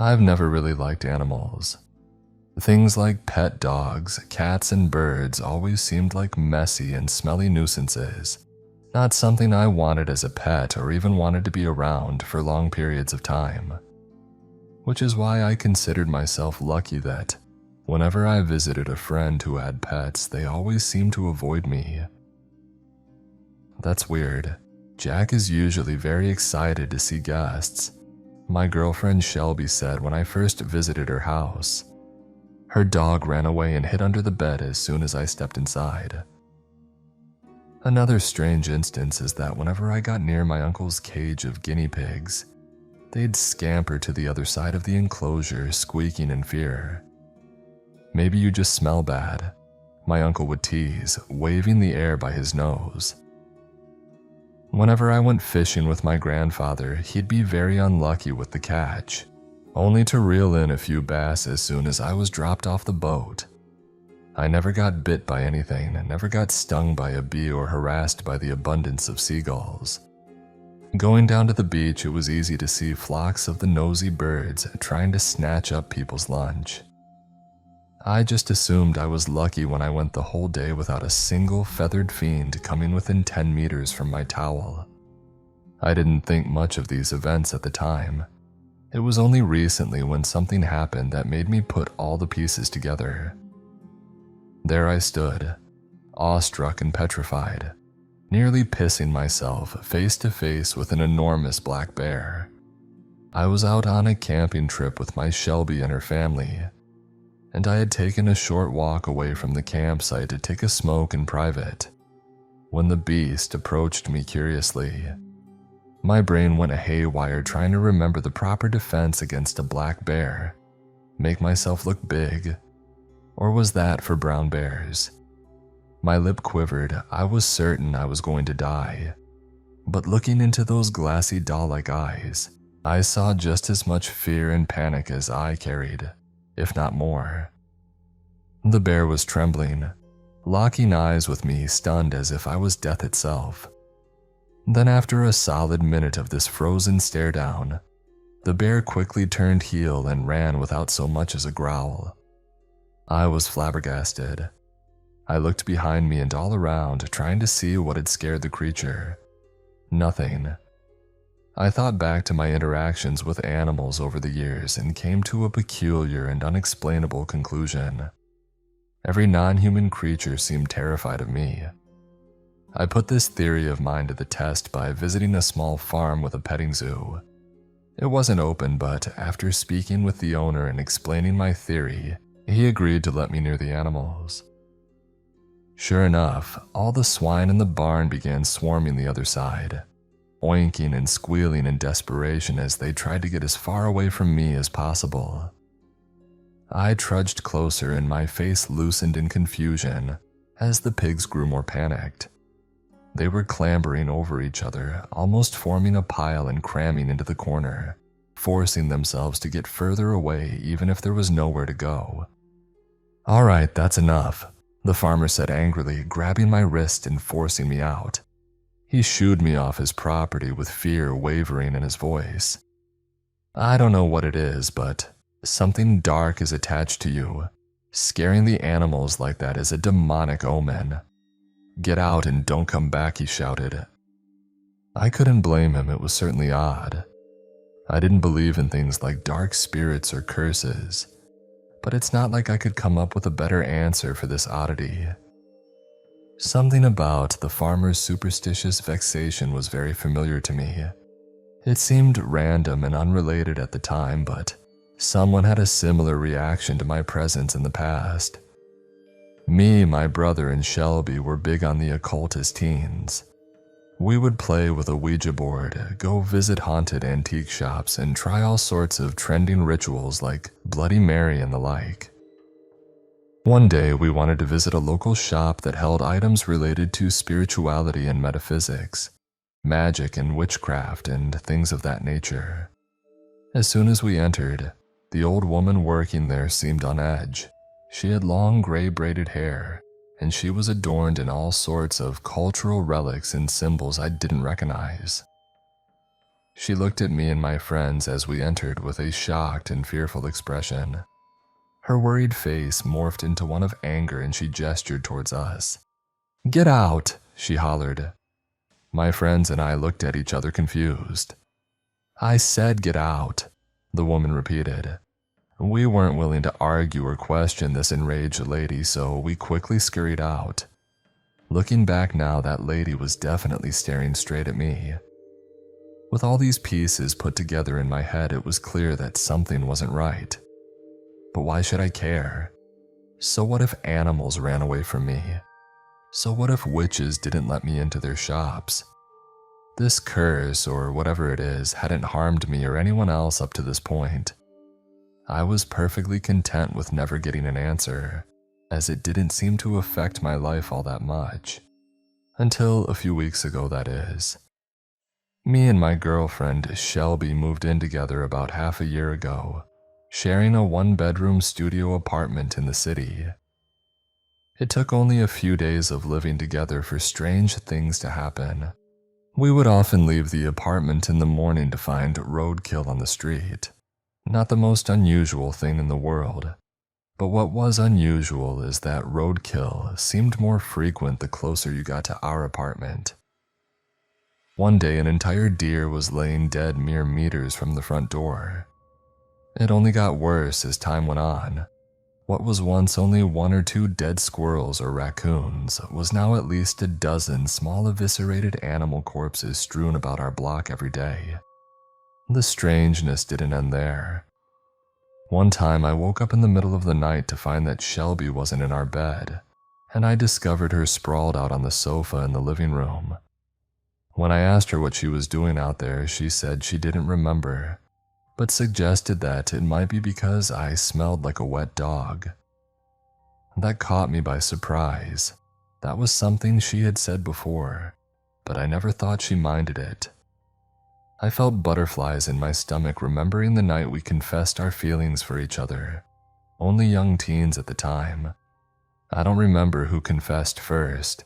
I've never really liked animals. Things like pet dogs, cats, and birds always seemed like messy and smelly nuisances, not something I wanted as a pet or even wanted to be around for long periods of time. Which is why I considered myself lucky that, whenever I visited a friend who had pets, they always seemed to avoid me. That's weird. Jack is usually very excited to see guests. My girlfriend Shelby said when I first visited her house, her dog ran away and hid under the bed as soon as I stepped inside. Another strange instance is that whenever I got near my uncle's cage of guinea pigs, they'd scamper to the other side of the enclosure, squeaking in fear. "Maybe you just smell bad," my uncle would tease, waving the air by his nose. Whenever I went fishing with my grandfather, he'd be very unlucky with the catch, only to reel in a few bass as soon as I was dropped off the boat. I never got bit by anything, never got stung by a bee or harassed by the abundance of seagulls. Going down to the beach, it was easy to see flocks of the nosy birds trying to snatch up people's lunch. I just assumed I was lucky when I went the whole day without a single feathered fiend coming within 10 meters from my towel. I didn't think much of these events at the time. It was only recently when something happened that made me put all the pieces together. There I stood, awestruck and petrified, nearly pissing myself face to face with an enormous black bear. I was out on a camping trip with my Shelby and her family, and I had taken a short walk away from the campsite to take a smoke in private, when the beast approached me curiously. My brain went haywire trying to remember the proper defense against a black bear. Make myself look big? Or was that for brown bears? My lip quivered. I was certain I was going to die. But looking into those glassy doll-like eyes, I saw just as much fear and panic as I carried, if not more. The bear was trembling, locking eyes with me, stunned as if I was death itself. Then after a solid minute of this frozen stare down, the bear quickly turned heel and ran without so much as a growl. I was flabbergasted. I looked behind me and all around, trying to see what had scared the creature. Nothing. I thought back to my interactions with animals over the years and came to a peculiar and unexplainable conclusion. Every non-human creature seemed terrified of me. I put this theory of mine to the test by visiting a small farm with a petting zoo. It wasn't open, but after speaking with the owner and explaining my theory, he agreed to let me near the animals. Sure enough, all the swine in the barn began swarming the other side, oinking and squealing in desperation as they tried to get as far away from me as possible. I trudged closer and my face loosened in confusion as the pigs grew more panicked. They were clambering over each other, almost forming a pile and cramming into the corner, forcing themselves to get further away even if there was nowhere to go. "All right, that's enough," the farmer said angrily, grabbing my wrist and forcing me out. He shooed me off his property with fear wavering in his voice. "I don't know what it is, but something dark is attached to you. Scaring the animals like that is a demonic omen. Get out and don't come back," he shouted. I couldn't blame him. It was certainly odd. I didn't believe in things like dark spirits or curses, but it's not like I could come up with a better answer for this oddity. Something about the farmer's superstitious vexation was very familiar to me. It seemed random and unrelated at the time, but someone had a similar reaction to my presence in the past. Me, my brother, and Shelby were big on the occult as teens. We would play with a Ouija board, go visit haunted antique shops, and try all sorts of trending rituals like Bloody Mary and the like. One day, we wanted to visit a local shop that held items related to spirituality and metaphysics, magic and witchcraft, and things of that nature. As soon as we entered, the old woman working there seemed on edge. She had long gray braided hair, and she was adorned in all sorts of cultural relics and symbols I didn't recognize. She looked at me and my friends as we entered with a shocked and fearful expression. Her worried face morphed into one of anger and she gestured towards us. "Get out!" she hollered. My friends and I looked at each other confused. "I said get out," the woman repeated. We weren't willing to argue or question this enraged lady, so we quickly scurried out. Looking back now, that lady was definitely staring straight at me. With all these pieces put together in my head, it was clear that something wasn't right. But why should I care? So what if animals ran away from me? So what if witches didn't let me into their shops? This curse, or whatever it is, hadn't harmed me or anyone else up to this point. I was perfectly content with never getting an answer, as it didn't seem to affect my life all that much. Until a few weeks ago, that is. Me and my girlfriend, Shelby, moved in together about half a year ago, sharing a one-bedroom studio apartment in the city. It took only a few days of living together for strange things to happen. We would often leave the apartment in the morning to find roadkill on the street. Not the most unusual thing in the world, but what was unusual is that roadkill seemed more frequent the closer you got to our apartment. One day, an entire deer was laying dead mere meters from the front door. It only got worse as time went on. What was once only 1 or 2 dead squirrels or raccoons was now at least a dozen small eviscerated animal corpses strewn about our block every day. The strangeness didn't end there. One time I woke up in the middle of the night to find that Shelby wasn't in our bed, and I discovered her sprawled out on the sofa in the living room. When I asked her what she was doing out there, she said she didn't remember, but suggested that it might be because I smelled like a wet dog. That caught me by surprise. That was something she had said before, but I never thought she minded it. I felt butterflies in my stomach remembering the night we confessed our feelings for each other, only young teens at the time. I don't remember who confessed first.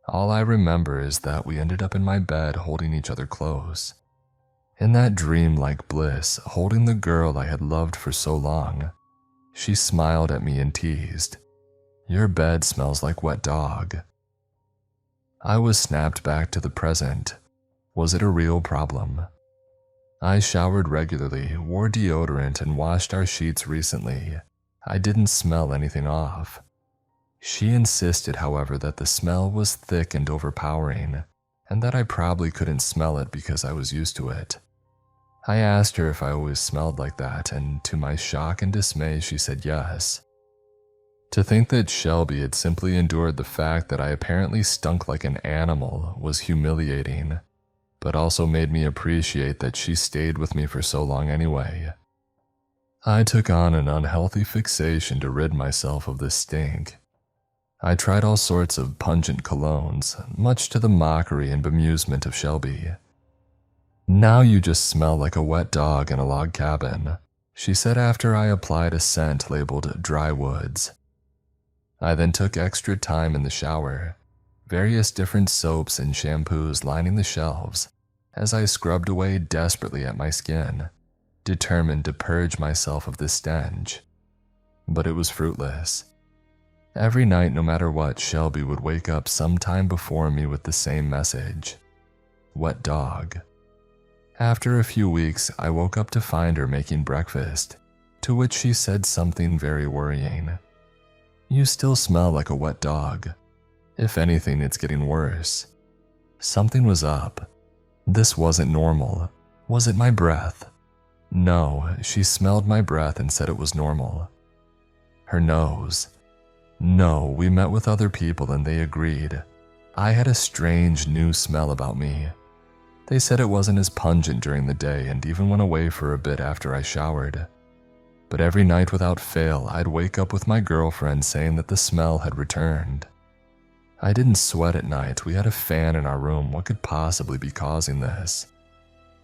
All I remember is that we ended up in my bed holding each other close. In that dream-like bliss, holding the girl I had loved for so long, she smiled at me and teased, "Your bed smells like wet dog." I was snapped back to the present. Was it a real problem? I showered regularly, wore deodorant, and washed our sheets recently. I didn't smell anything off. She insisted, however, that the smell was thick and overpowering, and that I probably couldn't smell it because I was used to it. I asked her if I always smelled like that, and to my shock and dismay, she said yes. To think that Shelby had simply endured the fact that I apparently stunk like an animal was humiliating, but also made me appreciate that she stayed with me for so long anyway. I took on an unhealthy fixation to rid myself of this stink. I tried all sorts of pungent colognes, much to the mockery and bemusement of Shelby. "Now you just smell like a wet dog in a log cabin," she said after I applied a scent labeled Dry Woods. I then took extra time in the shower, various different soaps and shampoos lining the shelves, as I scrubbed away desperately at my skin, determined to purge myself of the stench. But it was fruitless. Every night, no matter what, Shelby would wake up sometime before me with the same message: wet dog. After a few weeks, I woke up to find her making breakfast, to which she said something very worrying. "You still smell like a wet dog. If anything, it's getting worse." Something was up. This wasn't normal. Was it my breath? No, she smelled my breath and said it was normal. Her nose. No, we met with other people and they agreed. I had a strange new smell about me. They said it wasn't as pungent during the day and even went away for a bit after I showered. But every night without fail, I'd wake up with my girlfriend saying that the smell had returned. I didn't sweat at night. We had a fan in our room. What could possibly be causing this?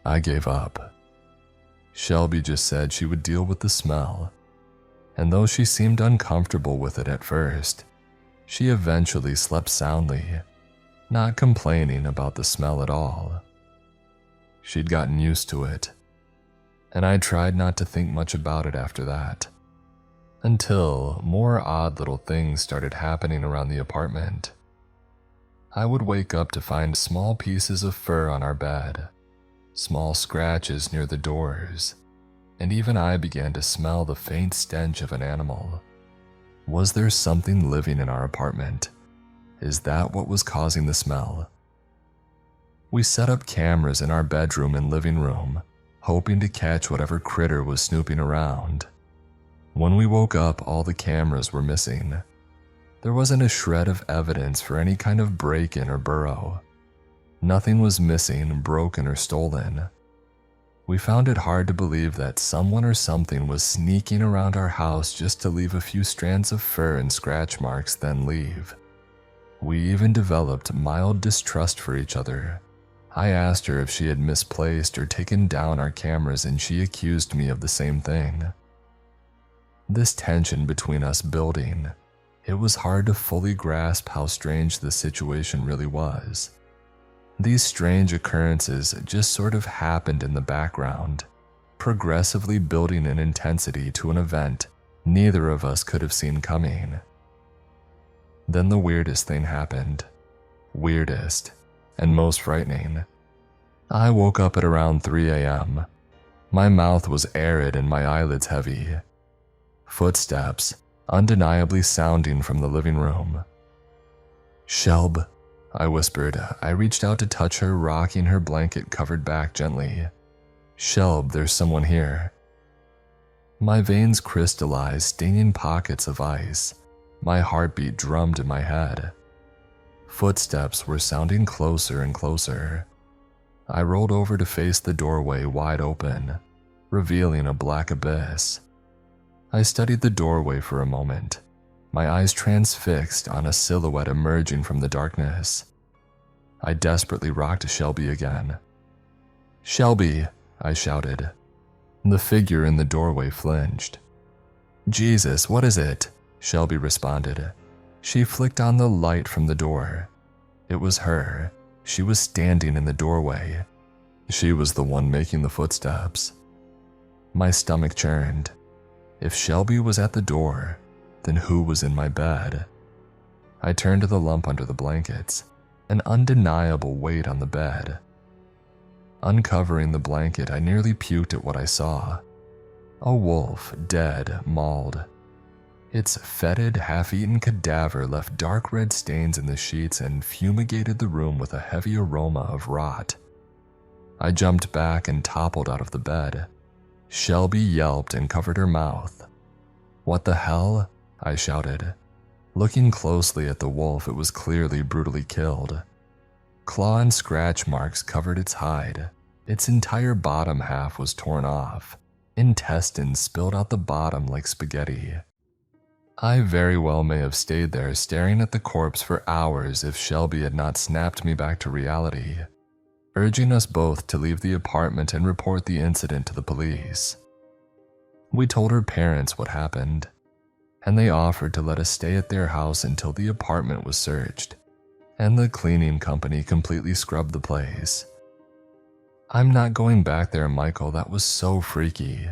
I gave up. Shelby just said she would deal with the smell. And though she seemed uncomfortable with it at first, she eventually slept soundly, not complaining about the smell at all. She'd gotten used to it, and I tried not to think much about it after that, until more odd little things started happening around the apartment. I would wake up to find small pieces of fur on our bed, small scratches near the doors, and even I began to smell the faint stench of an animal. Was there something living in our apartment? Is that what was causing the smell? We set up cameras in our bedroom and living room, hoping to catch whatever critter was snooping around. When we woke up, all the cameras were missing. There wasn't a shred of evidence for any kind of break-in or burrow. Nothing was missing, broken, or stolen. We found it hard to believe that someone or something was sneaking around our house just to leave a few strands of fur and scratch marks, then leave. We even developed mild distrust for each other. I asked her if she had misplaced or taken down our cameras, and she accused me of the same thing. This tension between us building. It was hard to fully grasp how strange the situation really was. These strange occurrences just sort of happened in the background, progressively building in intensity to an event neither of us could have seen coming. Then the weirdest thing happened. Weirdest and most frightening. I woke up at around 3 a.m. My mouth was arid and my eyelids heavy. Footsteps, undeniably sounding from the living room. "Shelb," I whispered. I reached out to touch her, rocking her blanket-covered back gently. "Shelb, there's someone here." My veins crystallized, stinging pockets of ice. My heartbeat drummed in my head. Footsteps were sounding closer and closer. I rolled over to face the doorway wide open, revealing a black abyss. I studied the doorway for a moment, my eyes transfixed on a silhouette emerging from the darkness. I desperately rocked Shelby again. "Shelby," I shouted. The figure in the doorway flinched. "Jesus, what is it?" Shelby responded. She flicked on the light from the door. It was her. She was standing in the doorway. She was the one making the footsteps. My stomach churned. If Shelby was at the door, then who was in my bed? I turned to the lump under the blankets, an undeniable weight on the bed. Uncovering the blanket, I nearly puked at what I saw. A wolf, dead, mauled. Its fetid, half-eaten cadaver left dark red stains in the sheets and fumigated the room with a heavy aroma of rot. I jumped back and toppled out of the bed. Shelby yelped and covered her mouth. "What the hell?" I shouted. Looking closely at the wolf, it was clearly brutally killed. Claw and scratch marks covered its hide. Its entire bottom half was torn off. Intestines spilled out the bottom like spaghetti. I very well may have stayed there staring at the corpse for hours if Shelby had not snapped me back to reality, urging us both to leave the apartment and report the incident to the police. We told her parents what happened, and they offered to let us stay at their house until the apartment was searched, and the cleaning company completely scrubbed the place. "I'm not going back there, Michael, that was so freaky,"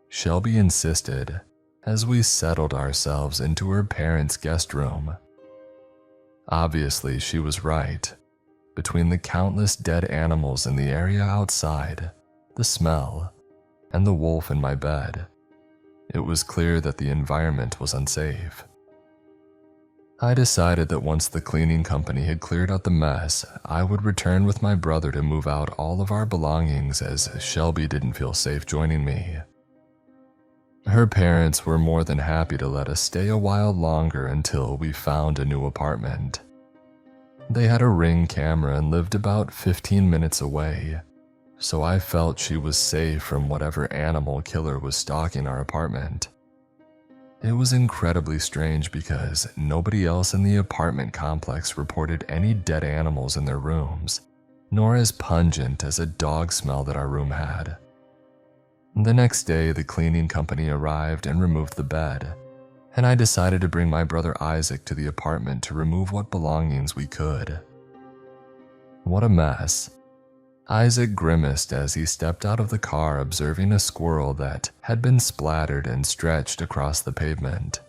Shelby insisted as we settled ourselves into her parents' guest room. Obviously, she was right. Between the countless dead animals in the area outside, the smell, and the wolf in my bed, it was clear that the environment was unsafe. I decided that once the cleaning company had cleared out the mess, I would return with my brother to move out all of our belongings, as Shelby didn't feel safe joining me. Her parents were more than happy to let us stay a while longer until we found a new apartment. They had a Ring camera and lived about 15 minutes away, so I felt she was safe from whatever animal killer was stalking our apartment. It was incredibly strange because nobody else in the apartment complex reported any dead animals in their rooms, nor as pungent as a dog smell that our room had. The next day, the cleaning company arrived and removed the bed, and I decided to bring my brother Isaac to the apartment to remove what belongings we could. What a mess. Isaac grimaced as he stepped out of the car, observing a squirrel that had been splattered and stretched across the pavement.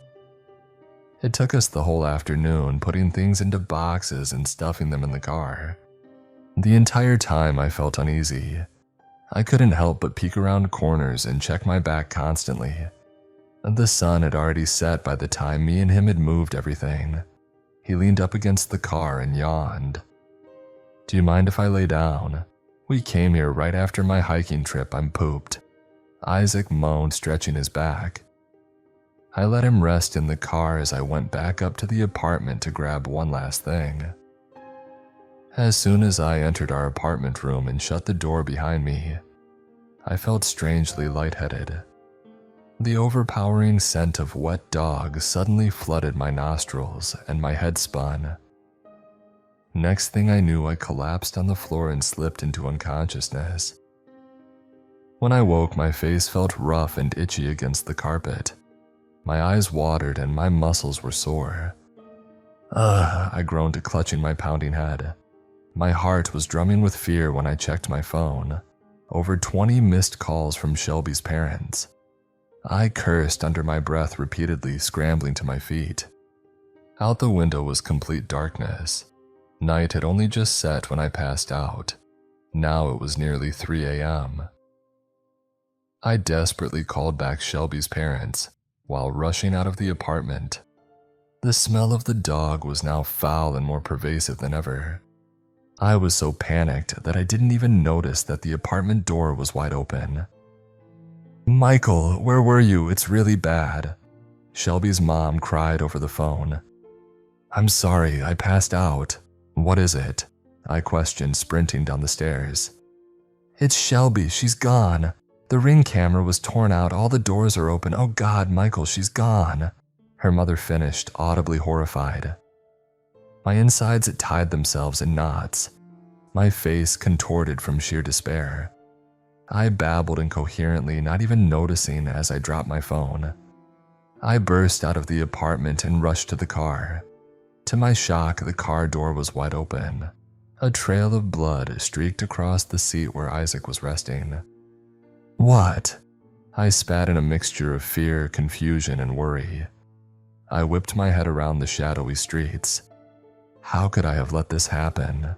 It took us the whole afternoon putting things into boxes and stuffing them in the car. The entire time I felt uneasy. I couldn't help but peek around corners and check my back constantly. The sun had already set by the time me and him had moved everything. He leaned up against the car and yawned. "Do you mind if I lay down? We came here right after my hiking trip. I'm pooped," Isaac moaned, stretching his back. I let him rest in the car as I went back up to the apartment to grab one last thing. As soon as I entered our apartment room and shut the door behind me, I felt strangely lightheaded. The overpowering scent of wet dog suddenly flooded my nostrils and my head spun. Next thing I knew, I collapsed on the floor and slipped into unconsciousness. When I woke, my face felt rough and itchy against the carpet. My eyes watered and my muscles were sore. "Ugh," I groaned, clutching my pounding head. My heart was drumming with fear when I checked my phone. Over 20 missed calls from Shelby's parents. I cursed under my breath repeatedly, scrambling to my feet. Out the window was complete darkness. Night had only just set when I passed out. Now it was nearly 3 a.m. I desperately called back Shelby's parents while rushing out of the apartment. The smell of the dog was now foul and more pervasive than ever. I was so panicked that I didn't even notice that the apartment door was wide open. "Michael, where were you? It's really bad," Shelby's mom cried over the phone. "I'm sorry, I passed out." "What is it?" I questioned, sprinting down the stairs. "It's Shelby, she's gone. The Ring camera was torn out, all the doors are open. Oh God, Michael, she's gone," her mother finished, audibly horrified. My insides tied themselves in knots. My face contorted from sheer despair. I babbled incoherently, not even noticing as I dropped my phone. I burst out of the apartment and rushed to the car. To my shock, the car door was wide open. A trail of blood streaked across the seat where Isaac was resting. "What?" I spat in a mixture of fear, confusion, and worry. I whipped my head around the shadowy streets. How could I have let this happen?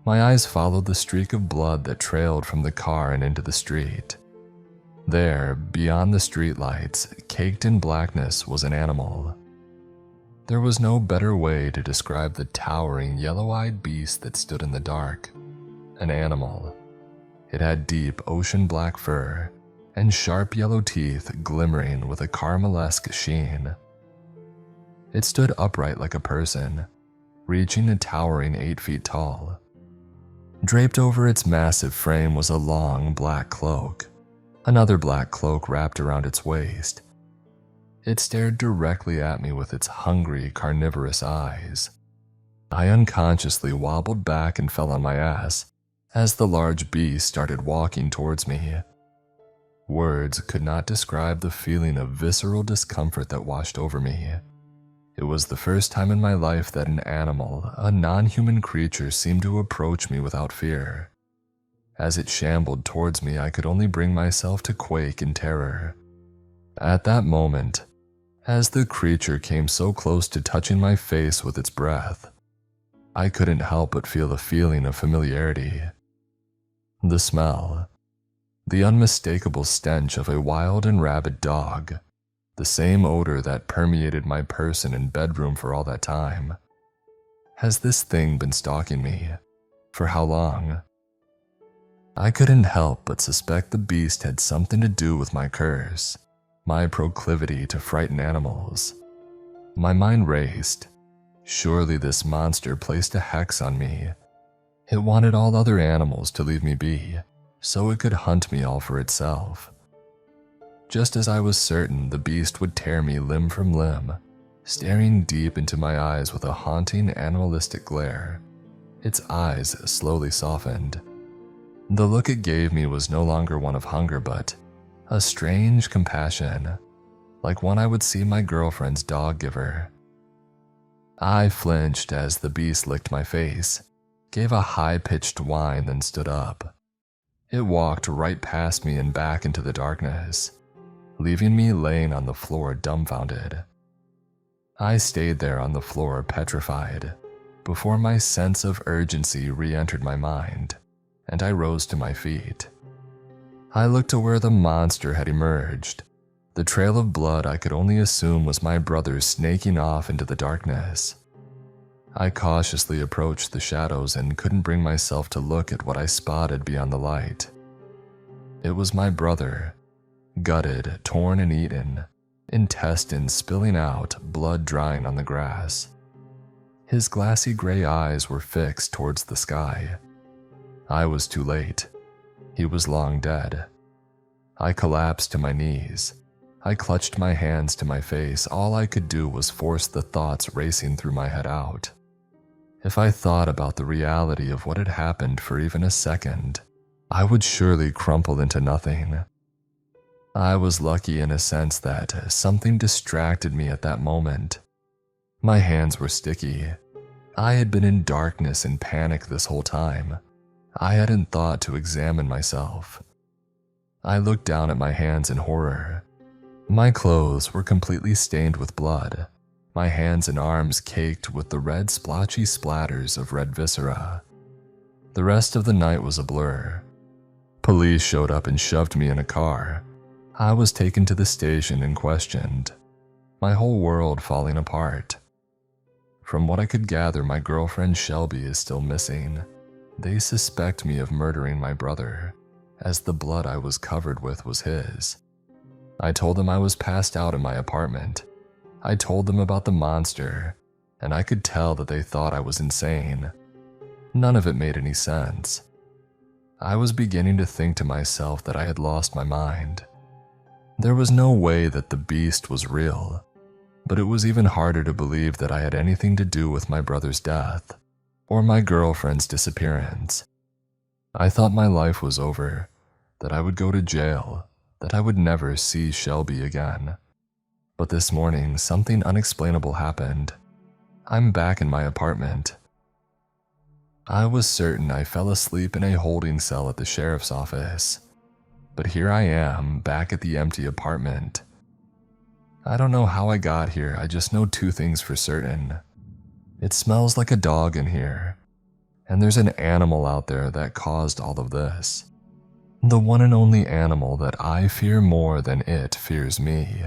My eyes followed the streak of blood that trailed from the car and into the street. There, beyond the streetlights, caked in blackness, was an animal. There was no better way to describe the towering, yellow-eyed beast that stood in the dark. An animal. It had deep, ocean-black fur and sharp yellow teeth glimmering with a caramel-esque sheen. It stood upright like a person, reaching a towering 8 feet tall. Draped over its massive frame was a long, black cloak. Another black cloak wrapped around its waist. It stared directly at me with its hungry, carnivorous eyes. I unconsciously wobbled back and fell on my ass as the large beast started walking towards me. Words could not describe the feeling of visceral discomfort that washed over me. It was the first time in my life that an animal, a non-human creature, seemed to approach me without fear. As it shambled towards me, I could only bring myself to quake in terror. At that moment, as the creature came so close to touching my face with its breath, I couldn't help but feel a feeling of familiarity. The smell, the unmistakable stench of a wild and rabid dog, the same odor that permeated my person and bedroom for all that time. Has this thing been stalking me? For how long? I couldn't help but suspect the beast had something to do with my curse, my proclivity to frighten animals. My mind raced. Surely this monster placed a hex on me. It wanted all other animals to leave me be, so it could hunt me all for itself. Just as I was certain the beast would tear me limb from limb, staring deep into my eyes with a haunting, animalistic glare, its eyes slowly softened. The look it gave me was no longer one of hunger, but a strange compassion, like one I would see my girlfriend's dog give her. I flinched as the beast licked my face, gave a high-pitched whine, then stood up. It walked right past me and back into the darkness, leaving me laying on the floor dumbfounded. I stayed there on the floor petrified, before my sense of urgency re-entered my mind, and I rose to my feet. I looked to where the monster had emerged. The trail of blood I could only assume was my brother snaking off into the darkness. I cautiously approached the shadows and couldn't bring myself to look at what I spotted beyond the light. It was my brother, gutted, torn and eaten, intestines spilling out, blood drying on the grass. His glassy gray eyes were fixed towards the sky. I was too late. He was long dead. I collapsed to my knees. I clutched my hands to my face. All I could do was force the thoughts racing through my head out. If I thought about the reality of what had happened for even a second, I would surely crumple into nothing. I was lucky in a sense that something distracted me at that moment. My hands were sticky. I had been in darkness and panic this whole time. I hadn't thought to examine myself. I looked down at my hands in horror. My clothes were completely stained with blood, my hands and arms caked with the red splotchy splatters of red viscera. The rest of the night was a blur. Police showed up and shoved me in a car. I was taken to the station and questioned, my whole world falling apart. From what I could gather, my girlfriend Shelby is still missing. They suspect me of murdering my brother, as the blood I was covered with was his. I told them I was passed out in my apartment. I told them about the monster, and I could tell that they thought I was insane. None of it made any sense. I was beginning to think to myself that I had lost my mind. There was no way that the beast was real, but it was even harder to believe that I had anything to do with my brother's death or my girlfriend's disappearance. I thought my life was over, that I would go to jail, that I would never see Shelby again. But this morning, something unexplainable happened. I'm back in my apartment. I was certain I fell asleep in a holding cell at the sheriff's office. But here I am, back at the empty apartment. I don't know how I got here, I just know two things for certain. It smells like a dog in here, and there's an animal out there that caused all of this. The one and only animal that I fear more than it fears me.